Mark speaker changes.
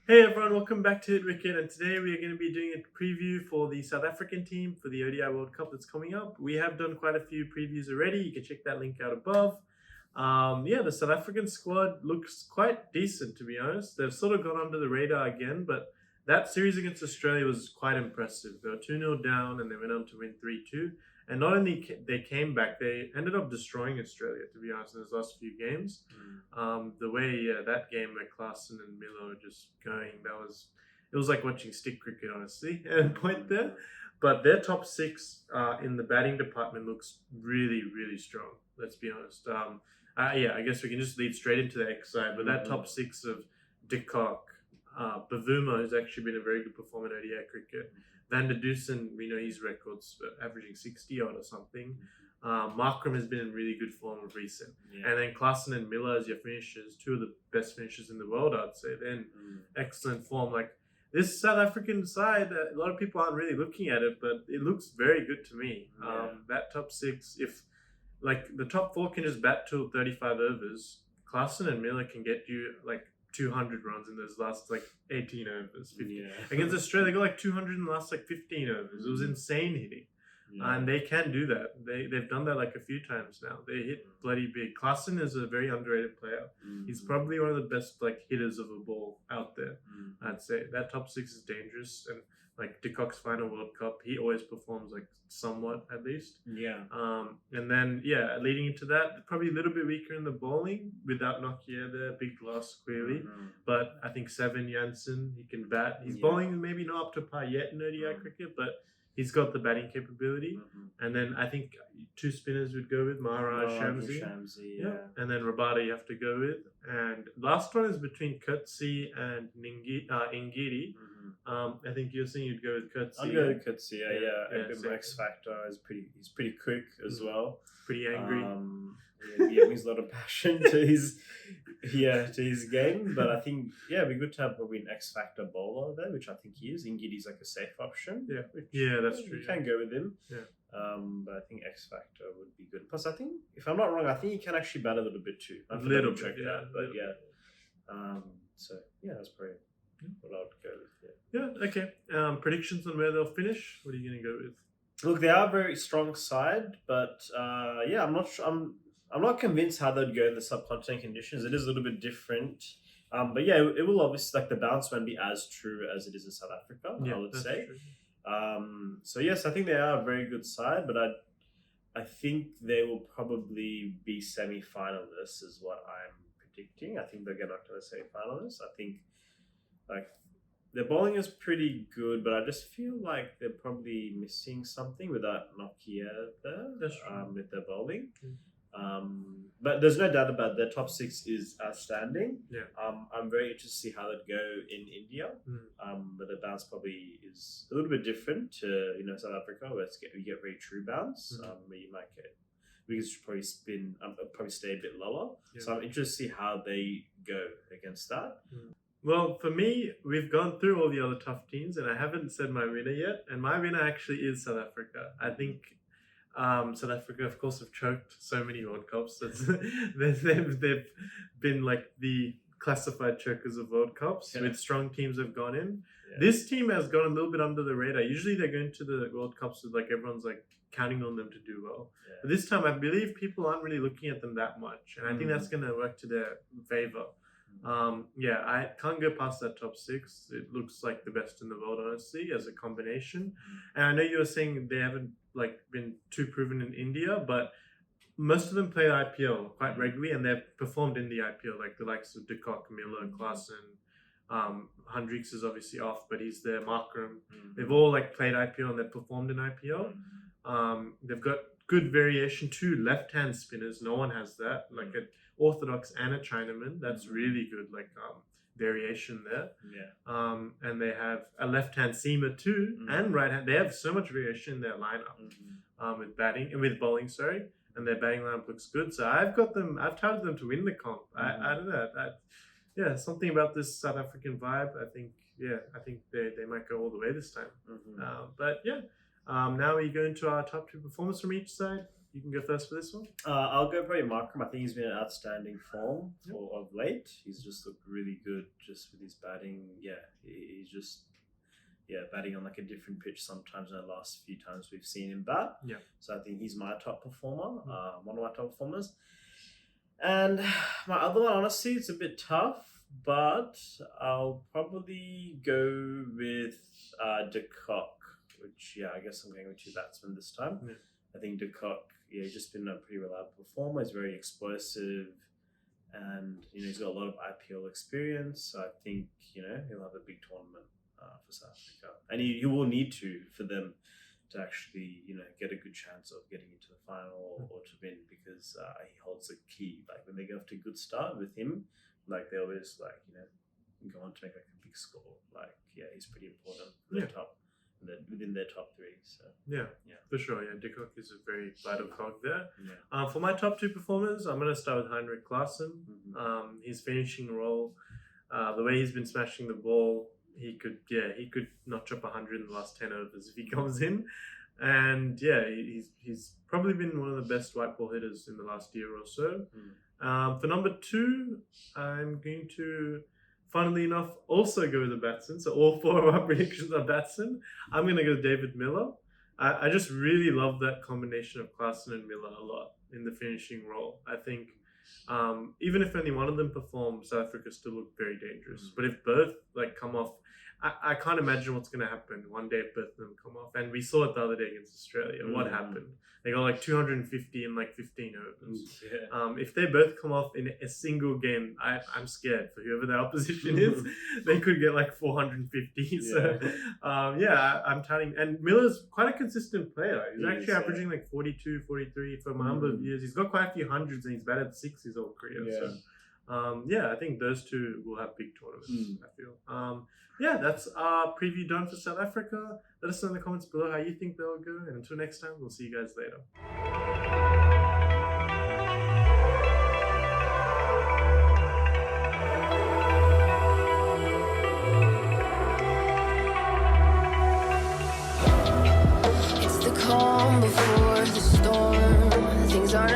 Speaker 1: Hey everyone, welcome back to Hit Wicket, and today we are going to be doing a preview for the South African team for the ODI World Cup that's coming up. We have done quite a few previews already. You can check that link out above. The South African squad looks quite decent, to be honest. They've sort of gone under the radar again, but that series against Australia was quite impressive. They were 2-0 down and they went on to win 3-2. And not only they came back, they ended up destroying Australia, to be honest, in those last few games. The way that game where Klaassen and Miller were just going, it was like watching stick cricket, honestly, at a point there. But their top six in the batting department looks really, really strong. Let's be honest. I guess we can just lead straight into the X side. But that top six of De Kock, Bavuma has actually been a very good performer in ODI cricket. Van der Dusen, we know his records averaging 60 odd or something. Markram has been in really good form of recent. And then Klaassen and Miller as your finishers, two of the best finishers in the world, I'd say. They're in excellent form. Like this South African side, a lot of people aren't really looking at it, but it looks very good to me. That top six, if like the top four can just bat till 35 overs, Klaassen and Miller can get you like 200 runs in those last like 18 overs. Against Australia, they got like 200 in the last like 15 overs. It was insane hitting. And they can do that. They've done that like a few times now. They hit bloody big. Klaassen is a very underrated player. He's probably one of the best like hitters of a ball out there. I'd say that top six is dangerous. And like De Kock's final World Cup, he always performs like somewhat at least. And then leading into that, probably a little bit weaker in the bowling without Nokia there. Big loss clearly. But I think Seven Janssen, he can bat. His bowling maybe not up to par yet in ODI cricket, but he's got the batting capability. And then I think two spinners would go with Maharaj Shamsi. And then Rabada you have to go with. And last one is between Coetzee and Ngidi. I think you're saying you'd go with Coetzee.
Speaker 2: I'd go with Coetzee, yeah. X Factor is he's pretty quick as well.
Speaker 1: Pretty angry.
Speaker 2: He brings a lot of passion to his game. But I think it'd be good to have probably an X Factor bowler there, which I think he is. Ngidi's like a safe option.
Speaker 1: That's true.
Speaker 2: You can go with him. But I think X Factor would be good. Plus, I think if I'm not wrong, I think he can actually bat a little bit too. I've
Speaker 1: little
Speaker 2: check that, but that's probably what I would go with.
Speaker 1: Okay. Predictions on where they'll finish. What are you going to go with?
Speaker 2: Look, they are a very strong side, but I'm not sure. I'm not convinced how they'd go in the subcontinent conditions. It is a little bit different. It will obviously, like the bounce won't be as true as it is in South Africa, I would say. Yes, I think they are a very good side, but I think they will probably be semi-finalists is what I'm predicting. I think they'll get knocked out of semi-finalists. I think like their bowling is pretty good, but I just feel like they're probably missing something without Nokia there.
Speaker 1: That's true.
Speaker 2: With their bowling. But there's no doubt about their top six is outstanding. I'm very interested to see how that go in India. But the bounce probably is a little bit different to South Africa, where you get very true bounce. Where you might get we can probably spin, probably stay a bit lower. So I'm interested to see how they go against that.
Speaker 1: Well, for me, we've gone through all the other tough teams, and I haven't said my winner yet. And my winner actually is South Africa. I think South Africa, of course, have choked so many World Cups. They've been like the classified chokers of World Cups. With strong teams have gone in. This team has gone a little bit under the radar. Usually they go into the World Cups with like everyone's like counting on them to do well. But this time I believe people aren't really looking at them that much. And I think that's going to work to their favor. I can't go past that top six. It looks like the best in the world, honestly, as a combination. And I know you were saying they haven't like been too proven in India, but most of them play IPL quite regularly, and they've performed in the IPL, like the likes of De Kock, Miller, Klaassen. Hendricks is obviously off, but he's there. Markram. They've all like played IPL and they've performed in IPL. They've got good variation too. Left-hand spinners, no one has that. Like an orthodox and a Chinaman, that's really good. Like variation there. And they have a left-hand seamer too, and right-hand. They have so much variation in their lineup with batting and with bowling. Sorry. And their batting lineup looks good. So I've touted them to win the comp. I don't know. Something about this South African vibe. I think they might go all the way this time. Now we go into our top two performers from each side. you can go first for this one.
Speaker 2: I'll go probably Markham. I think he's been in outstanding form of late. He's just looked really good just with his batting. Yeah, he's just batting on like a different pitch sometimes than the last few times we've seen him bat.
Speaker 1: Yeah.
Speaker 2: So I think he's my top performer, one of my top performers. And my other one, honestly, it's a bit tough, but I'll probably go with De Kock, which, I guess I'm going with two batsmen this time.
Speaker 1: Yeah.
Speaker 2: I think De Kock, he's just been a pretty reliable performer. He's very explosive, and he's got a lot of IPL experience. So I think he'll have a big tournament for South Africa, and he will need to for them to actually get a good chance of getting into the final or to win, because he holds a key. Like when they go off to a good start with him, like they always go on to make like a big score. Like he's pretty important for the top. Within their top three, so
Speaker 1: for sure. De Kock is a very vital cog there.
Speaker 2: Yeah.
Speaker 1: For my top two performers, I'm going to start with Heinrich Klaassen. His finishing role, the way he's been smashing the ball, he could notch up 100 in the last 10 overs if he comes in, and he's probably been one of the best white ball hitters in the last year or so. For number two, I'm going to, funnily enough, also go with the batsman. So all four of our predictions are batsmen. I'm going to go David Miller. I just really love that combination of Klaassen and Miller a lot in the finishing role. I think even if only one of them performs, South Africa still look very dangerous. But if both come off, I can't imagine what's going to happen one day if both of them come off. And we saw it the other day against Australia. What happened? They got 250 in 15 overs. If they both come off in a single game, I'm scared for whoever the opposition is. They could get 450. So, I'm telling. And Miller's quite a consistent player. He's actually averaging 42, 43 for a number of years. He's got quite a few hundreds, and he's batted 6 his whole career. So, I think those two will have big tournaments, I feel. That's our preview done for South Africa. Let us know in the comments below how you think they'll go. And until next time, we'll see you guys later.
Speaker 3: It's the calm before the storm. Things aren't